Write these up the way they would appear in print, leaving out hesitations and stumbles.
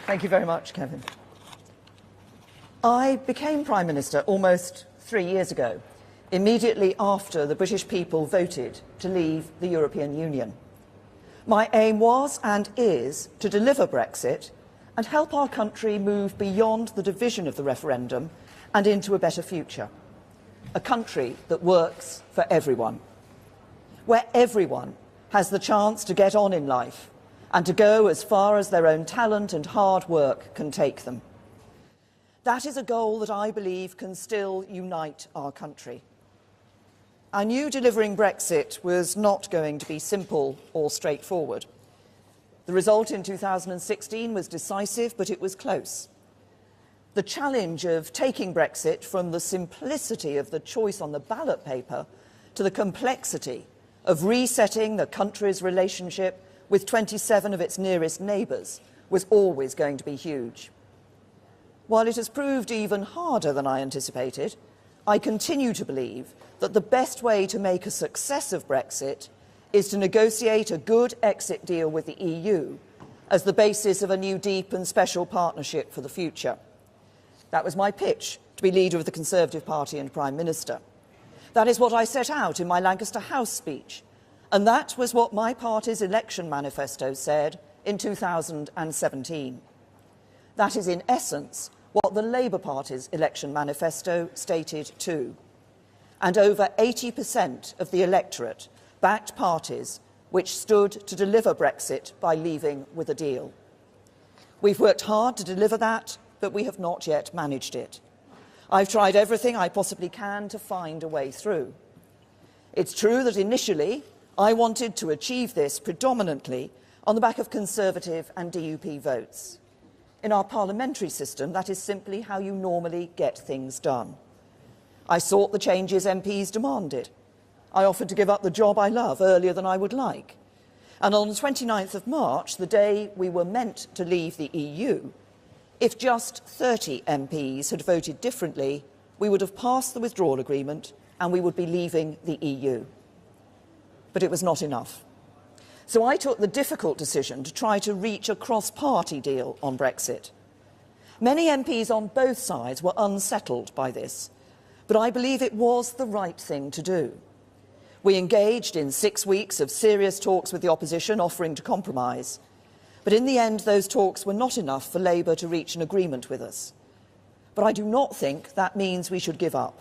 Thank you very much, Kevin. I became Prime Minister almost 3 years ago, immediately after the British people voted to leave the European Union. My aim was and is to deliver Brexit and help our country move beyond the division of the referendum and into a better future. A country that works for everyone, where everyone has the chance to get on in life and to go as far as their own talent and hard work can take them. That is a goal that I believe can still unite our country. I knew delivering Brexit was not going to be simple or straightforward. The result in 2016 was decisive, but it was close. The challenge of taking Brexit from the simplicity of the choice on the ballot paper to the complexity of resetting the country's relationship with 27 of its nearest neighbours was always going to be huge. While it has proved even harder than I anticipated, I continue to believe that the best way to make a success of Brexit is to negotiate a good exit deal with the EU as the basis of a new deep and special partnership for the future. That was my pitch to be leader of the Conservative Party and Prime Minister. That is what I set out in my Lancaster House speech, and that was what my party's election manifesto said in 2017. That is, in essence, what the Labour Party's election manifesto stated too. And over 80% of the electorate backed parties which stood to deliver Brexit by leaving with a deal. We've worked hard to deliver that, but we have not yet managed it. I've tried everything I possibly can to find a way through. It's true that initially I wanted to achieve this predominantly on the back of Conservative and DUP votes. In our parliamentary system, that is simply how you normally get things done. I sought the changes MPs demanded. I offered to give up the job I love earlier than I would like. And on the 29th of March, the day we were meant to leave the EU, if just 30 MPs had voted differently, we would have passed the withdrawal agreement and we would be leaving the EU. But it was not enough. So I took the difficult decision to try to reach a cross-party deal on Brexit. Many MPs on both sides were unsettled by this, but I believe it was the right thing to do. We engaged in 6 weeks of serious talks with the opposition, offering to compromise. But in the end, those talks were not enough for Labour to reach an agreement with us. But I do not think that means we should give up.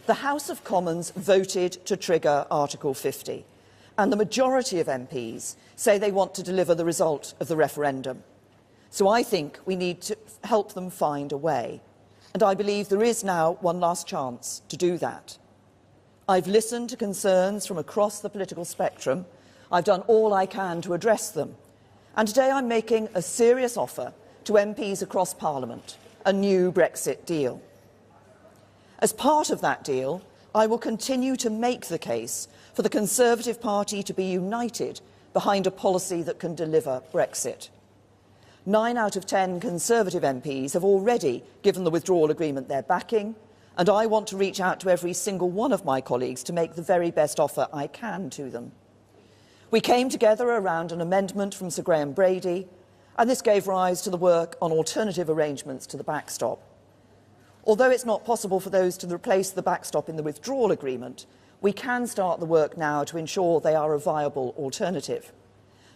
The House of Commons voted to trigger Article 50, and the majority of MPs say they want to deliver the result of the referendum. So I think we need to help them find a way. And I believe there is now one last chance to do that. I've listened to concerns from across the political spectrum. I've done all I can to address them. And today I'm making a serious offer to MPs across Parliament, a new Brexit deal. As part of that deal, I will continue to make the case for the Conservative Party to be united behind a policy that can deliver Brexit. 9 out of 10 Conservative MPs have already given the withdrawal agreement their backing, and I want to reach out to every single one of my colleagues to make the very best offer I can to them. We came together around an amendment from Sir Graham Brady, and this gave rise to the work on alternative arrangements to the backstop. Although it's not possible for those to replace the backstop in the withdrawal agreement, we can start the work now to ensure they are a viable alternative.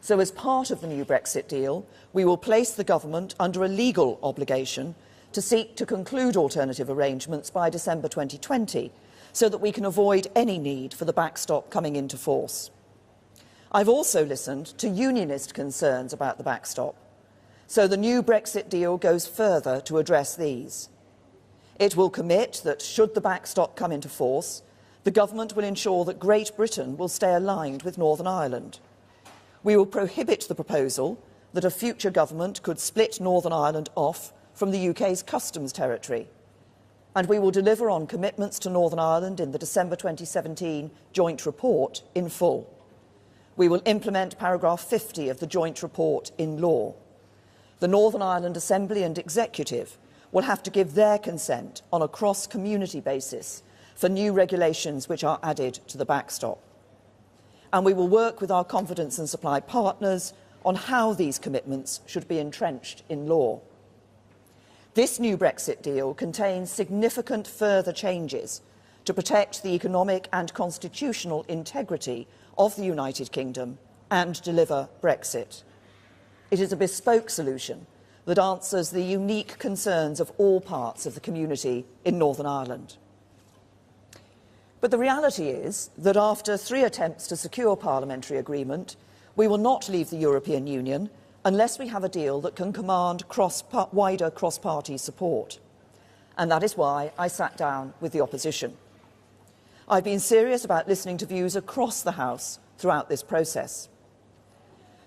So as part of the new Brexit deal, we will place the government under a legal obligation to seek to conclude alternative arrangements by December 2020, so that we can avoid any need for the backstop coming into force. I've also listened to unionist concerns about the backstop, so the new Brexit deal goes further to address these. It will commit that, should the backstop come into force, the government will ensure that Great Britain will stay aligned with Northern Ireland. We will prohibit the proposal that a future government could split Northern Ireland off from the UK's customs territory. And we will deliver on commitments to Northern Ireland in the December 2017 joint report in full. We will implement paragraph 50 of the joint report in law. The Northern Ireland Assembly and Executive will have to give their consent on a cross-community basis for new regulations which are added to the backstop. And we will work with our confidence and supply partners on how these commitments should be entrenched in law. This new Brexit deal contains significant further changes to protect the economic and constitutional integrity of the United Kingdom and deliver Brexit. It is a bespoke solution that answers the unique concerns of all parts of the community in Northern Ireland. But the reality is that after 3 attempts to secure parliamentary agreement, we will not leave the European Union unless we have a deal that can command wider cross-party support. And that is why I sat down with the opposition. I've been serious about listening to views across the House throughout this process.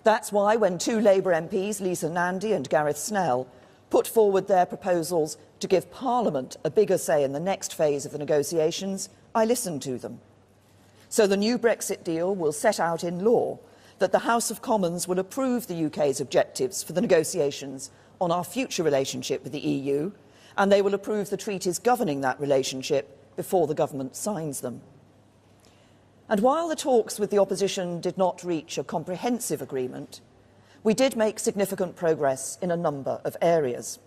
That's why when 2 Labour MPs, Lisa Nandy and Gareth Snell, put forward their proposals to give Parliament a bigger say in the next phase of the negotiations, I listened to them. So the new Brexit deal will set out in law that the House of Commons will approve the UK's objectives for the negotiations on our future relationship with the EU, and they will approve the treaties governing that relationship before the government signs them. And while the talks with the opposition did not reach a comprehensive agreement, we did make significant progress in a number of areas,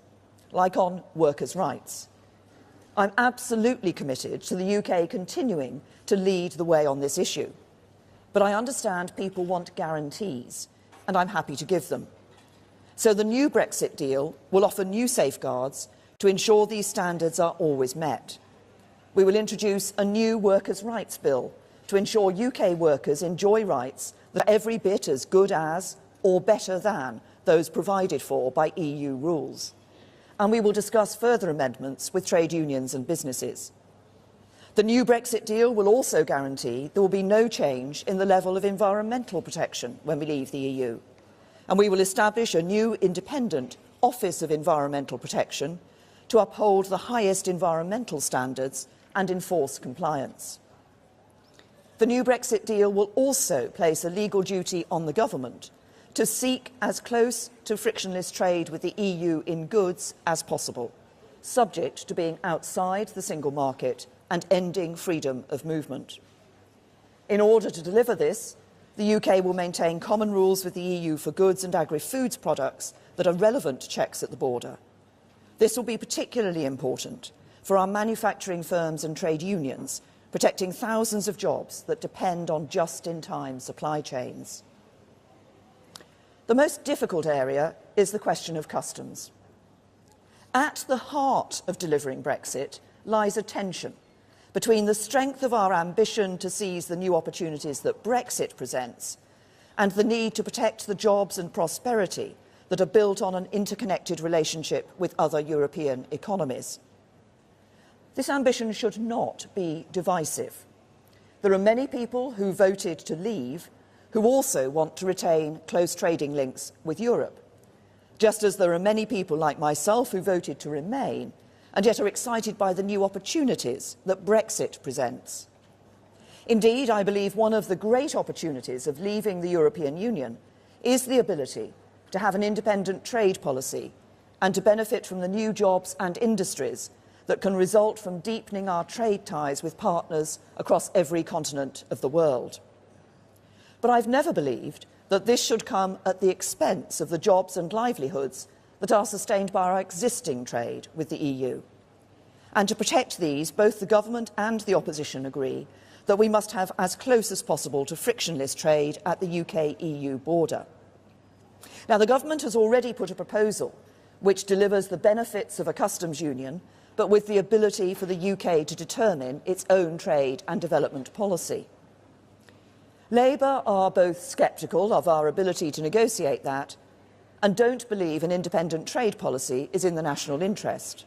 like on workers' rights. I'm absolutely committed to the UK continuing to lead the way on this issue. But I understand people want guarantees, and I'm happy to give them. So the new Brexit deal will offer new safeguards to ensure these standards are always met. We will introduce a new workers' rights bill to ensure UK workers enjoy rights that are every bit as good as or better than those provided for by EU rules. And we will discuss further amendments with trade unions and businesses. The new Brexit deal will also guarantee there will be no change in the level of environmental protection when we leave the EU. And we will establish a new independent Office of Environmental Protection to uphold the highest environmental standards and enforce compliance. The new Brexit deal will also place a legal duty on the government to seek as close to frictionless trade with the EU in goods as possible, subject to being outside the single market and ending freedom of movement. In order to deliver this, the UK will maintain common rules with the EU for goods and agri-foods products that are relevant to checks at the border. This will be particularly important for our manufacturing firms and trade unions, protecting thousands of jobs that depend on just-in-time supply chains. The most difficult area is the question of customs. At the heart of delivering Brexit lies a tension between the strength of our ambition to seize the new opportunities that Brexit presents and the need to protect the jobs and prosperity that are built on an interconnected relationship with other European economies. This ambition should not be divisive. There are many people who voted to leave who also want to retain close trading links with Europe, just as there are many people like myself who voted to remain and yet are excited by the new opportunities that Brexit presents. Indeed, I believe one of the great opportunities of leaving the European Union is the ability to have an independent trade policy and to benefit from the new jobs and industries that can result from deepening our trade ties with partners across every continent of the world. But I've never believed that this should come at the expense of the jobs and livelihoods that are sustained by our existing trade with the EU. And to protect these, both the government and the opposition agree that we must have as close as possible to frictionless trade at the UK-EU border. Now, the government has already put a proposal which delivers the benefits of a customs union, but with the ability for the UK to determine its own trade and development policy. Labour are both sceptical of our ability to negotiate that and don't believe an independent trade policy is in the national interest.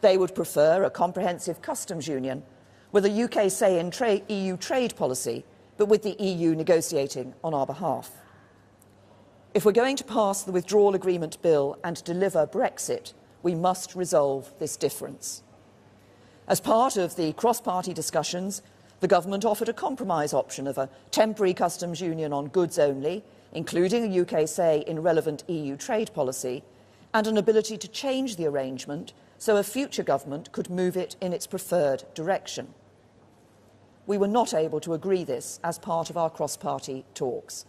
They would prefer a comprehensive customs union with a UK say in EU trade policy, but with the EU negotiating on our behalf. If we're going to pass the withdrawal agreement bill and deliver Brexit, we must resolve this difference. As part of the cross-party discussions, the government offered a compromise option of a temporary customs union on goods only, including a UK say in relevant EU trade policy, and an ability to change the arrangement so a future government could move it in its preferred direction. We were not able to agree this as part of our cross-party talks.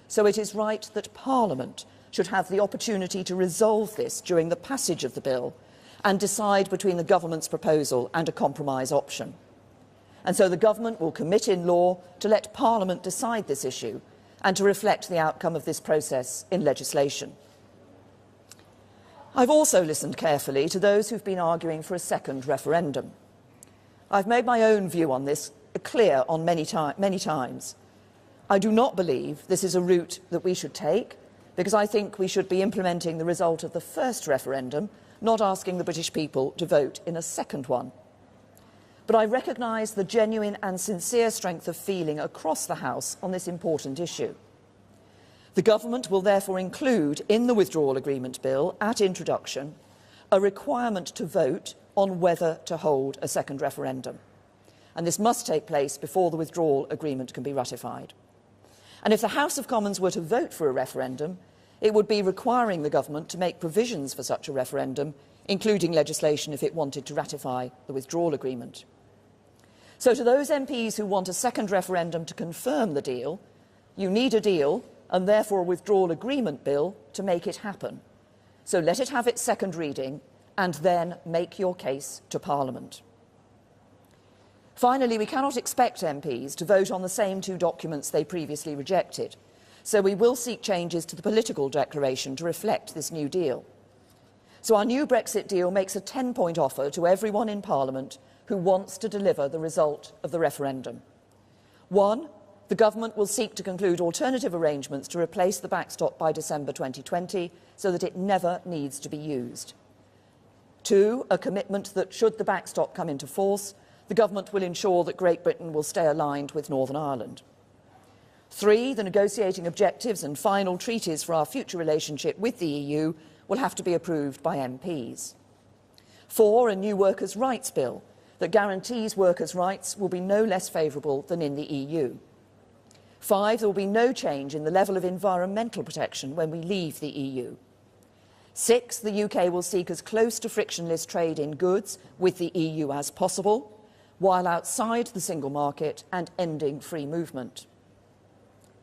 so it is right that Parliament should have the opportunity to resolve this during the passage of the bill and decide between the government's proposal and a compromise option. And so the government will commit in law to let Parliament decide this issue and to reflect the outcome of this process in legislation. I've also listened carefully to those who've been arguing for a second referendum. I've made my own view on this clear on many times. I do not believe this is a route that we should take, because I think we should be implementing the result of the first referendum, not asking the British people to vote in a second one. But I recognise the genuine and sincere strength of feeling across the House on this important issue. The government will therefore include in the withdrawal agreement bill, at introduction, a requirement to vote on whether to hold a second referendum. And this must take place before the withdrawal agreement can be ratified. And if the House of Commons were to vote for a referendum, it would be requiring the government to make provisions for such a referendum, including legislation if it wanted to ratify the withdrawal agreement. So to those MPs who want a second referendum to confirm the deal, you need a deal and therefore a withdrawal agreement bill to make it happen. So let it have its second reading and then make your case to Parliament. Finally, we cannot expect MPs to vote on the same two documents they previously rejected, so we will seek changes to the political declaration to reflect this new deal. So our new Brexit deal makes a 10-point offer to everyone in Parliament who wants to deliver the result of the referendum. 1, the government will seek to conclude alternative arrangements to replace the backstop by December 2020 so that it never needs to be used. 2, a commitment that should the backstop come into force, the government will ensure that Great Britain will stay aligned with Northern Ireland. 3, the negotiating objectives and final treaties for our future relationship with the EU will have to be approved by MPs. 4, a new workers' rights bill that guarantees workers' rights will be no less favourable than in the EU. 5, there will be no change in the level of environmental protection when we leave the EU. 6, the UK will seek as close to frictionless trade in goods with the EU as possible, while outside the single market and ending free movement.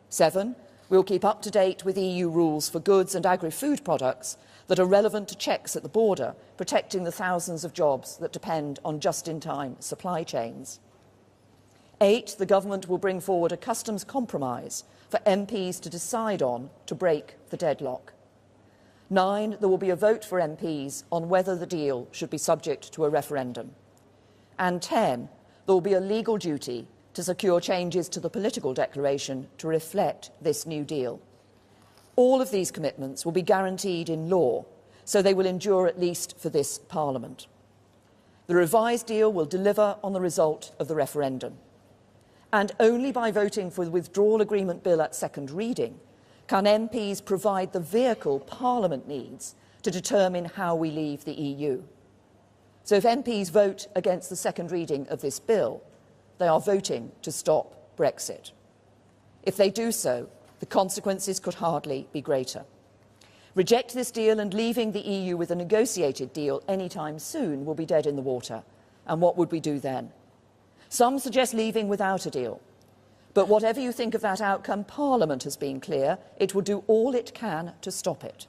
7, we'll keep up to date with EU rules for goods and agri-food products that are relevant to checks at the border, protecting the thousands of jobs that depend on just-in-time supply chains. 8, the government will bring forward a customs compromise for MPs to decide on to break the deadlock. 9, there will be a vote for MPs on whether the deal should be subject to a referendum. And 10, there will be a legal duty to secure changes to the political declaration to reflect this new deal. All of these commitments will be guaranteed in law, so they will endure at least for this Parliament. The revised deal will deliver on the result of the referendum. And only by voting for the withdrawal agreement bill at second reading can MPs provide the vehicle Parliament needs to determine how we leave the EU. So if MPs vote against the second reading of this bill, they are voting to stop Brexit. If they do so, the consequences could hardly be greater. Reject this deal and leaving the EU with a negotiated deal anytime soon will be dead in the water. And what would we do then? Some suggest leaving without a deal. But whatever you think of that outcome, Parliament has been clear it will do all it can to stop it.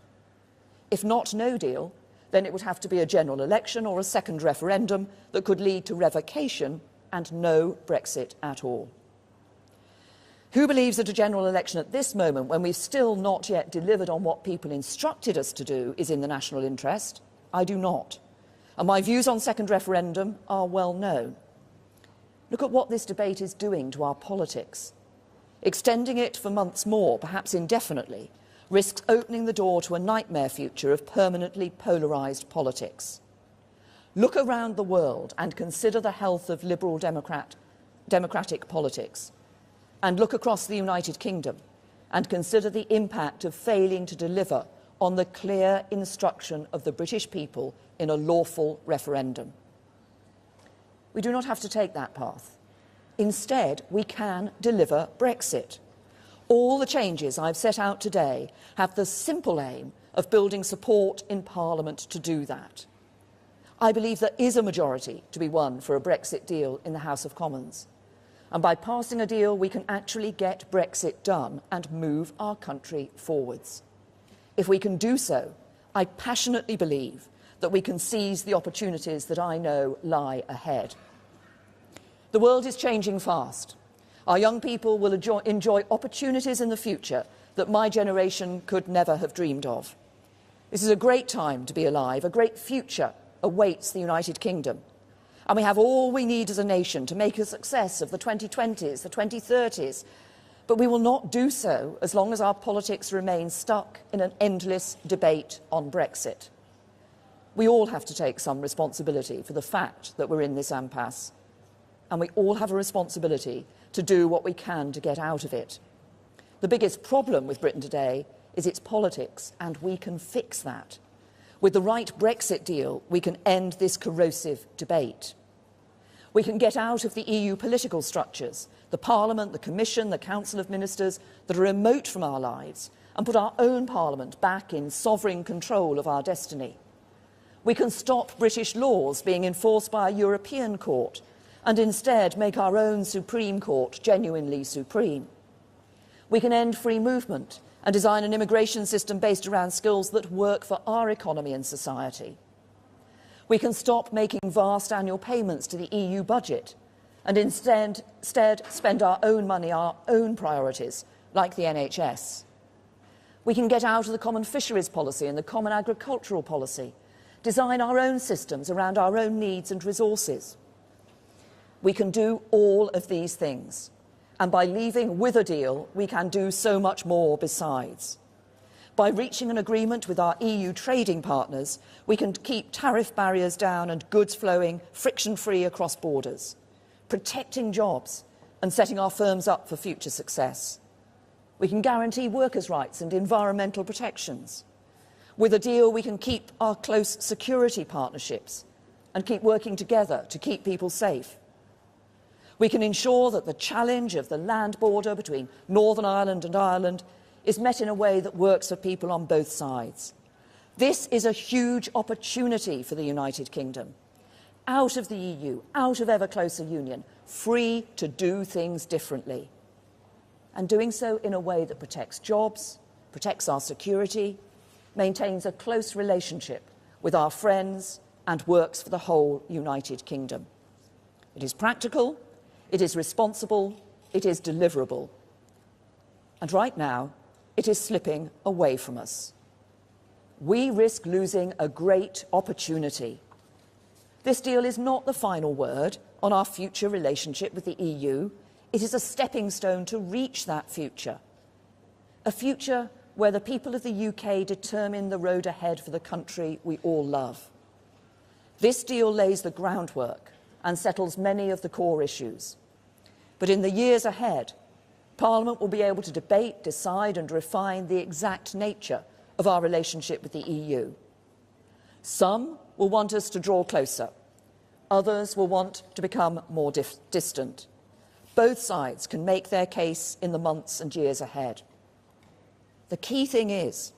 If not no deal, then it would have to be a general election or a second referendum that could lead to revocation and no Brexit at all. Who believes that a general election at this moment, when we've still not yet delivered on what people instructed us to do, is in the national interest? I do not. And my views on second referendum are well known. Look at what this debate is doing to our politics. Extending it for months more, perhaps indefinitely, risks opening the door to a nightmare future of permanently polarised politics. Look around the world and consider the health of liberal democratic politics. And look across the United Kingdom and consider the impact of failing to deliver on the clear instruction of the British people in a lawful referendum. We do not have to take that path. Instead, we can deliver Brexit. All the changes I've set out today have the simple aim of building support in Parliament to do that. I believe there is a majority to be won for a Brexit deal in the House of Commons. And by passing a deal, we can actually get Brexit done and move our country forwards. If we can do so, I passionately believe that we can seize the opportunities that I know lie ahead. The world is changing fast. Our young people will enjoy opportunities in the future that my generation could never have dreamed of. This is a great time to be alive. A great future awaits the United Kingdom. And we have all we need as a nation to make a success of the 2020s, the 2030s. But we will not do so as long as our politics remain stuck in an endless debate on Brexit. We all have to take some responsibility for the fact that we're in this impasse. And we all have a responsibility to do what we can to get out of it. The biggest problem with Britain today is its politics, and we can fix that. With the right Brexit deal, we can end this corrosive debate. We can get out of the EU political structures, the Parliament, the Commission, the Council of Ministers, that are remote from our lives, and put our own Parliament back in sovereign control of our destiny. We can stop British laws being enforced by a European court and instead make our own Supreme Court genuinely supreme. We can end free movement and design an immigration system based around skills that work for our economy and society. We can stop making vast annual payments to the EU budget and instead spend our own money, our own priorities, like the NHS. We can get out of the common fisheries policy and the common agricultural policy, design our own systems around our own needs and resources. We can do all of these things. And by leaving with a deal, we can do so much more besides. By reaching an agreement with our EU trading partners, we can keep tariff barriers down and goods flowing friction-free across borders, protecting jobs and setting our firms up for future success. We can guarantee workers' rights and environmental protections. With a deal, we can keep our close security partnerships and keep working together to keep people safe. We can ensure that the challenge of the land border between Northern Ireland and Ireland is met in a way that works for people on both sides. This is a huge opportunity for the United Kingdom. Out of the EU, out of ever closer union, free to do things differently. And doing so in a way that protects jobs, protects our security, maintains a close relationship with our friends and works for the whole United Kingdom. It is practical. It is responsible, it is deliverable. And right now, it is slipping away from us. We risk losing a great opportunity. This deal is not the final word on our future relationship with the EU. It is a stepping stone to reach that future. A future where the people of the UK determine the road ahead for the country we all love. This deal lays the groundwork and settles many of the core issues. But in the years ahead, Parliament will be able to debate, decide and refine the exact nature of our relationship with the EU. Some will want us to draw closer. Others will want to become more distant. Both sides can make their case in the months and years ahead. The key thing is,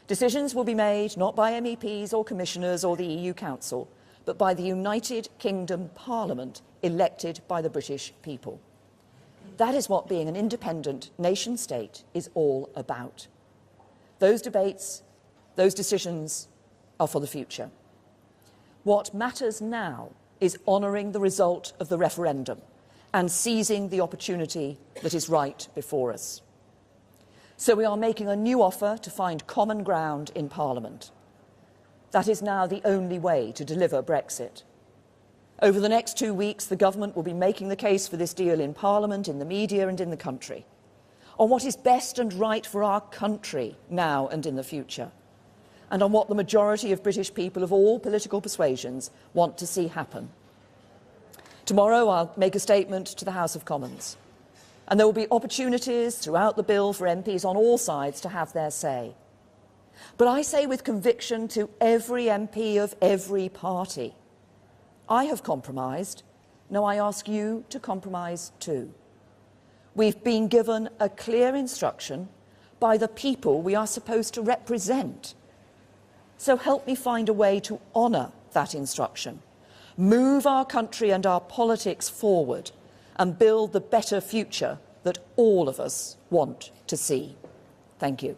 decisions will be made not by MEPs or commissioners or the EU Council, but by the United Kingdom Parliament elected by the British people. That is what being an independent nation-state is all about. Those debates, those decisions are for the future. What matters now is honouring the result of the referendum and seizing the opportunity that is right before us. So we are making a new offer to find common ground in Parliament. That is now the only way to deliver Brexit. Over the next 2 weeks, the government will be making the case for this deal in Parliament, in the media and in the country, on what is best and right for our country now and in the future, and on what the majority of British people of all political persuasions want to see happen. Tomorrow, I'll make a statement to the House of Commons, and there will be opportunities throughout the bill for MPs on all sides to have their say. But I say with conviction to every MP of every party, I have compromised. Now I ask you to compromise too. We've been given a clear instruction by the people we are supposed to represent. So help me find a way to honour that instruction, move our country and our politics forward, and build the better future that all of us want to see. Thank you.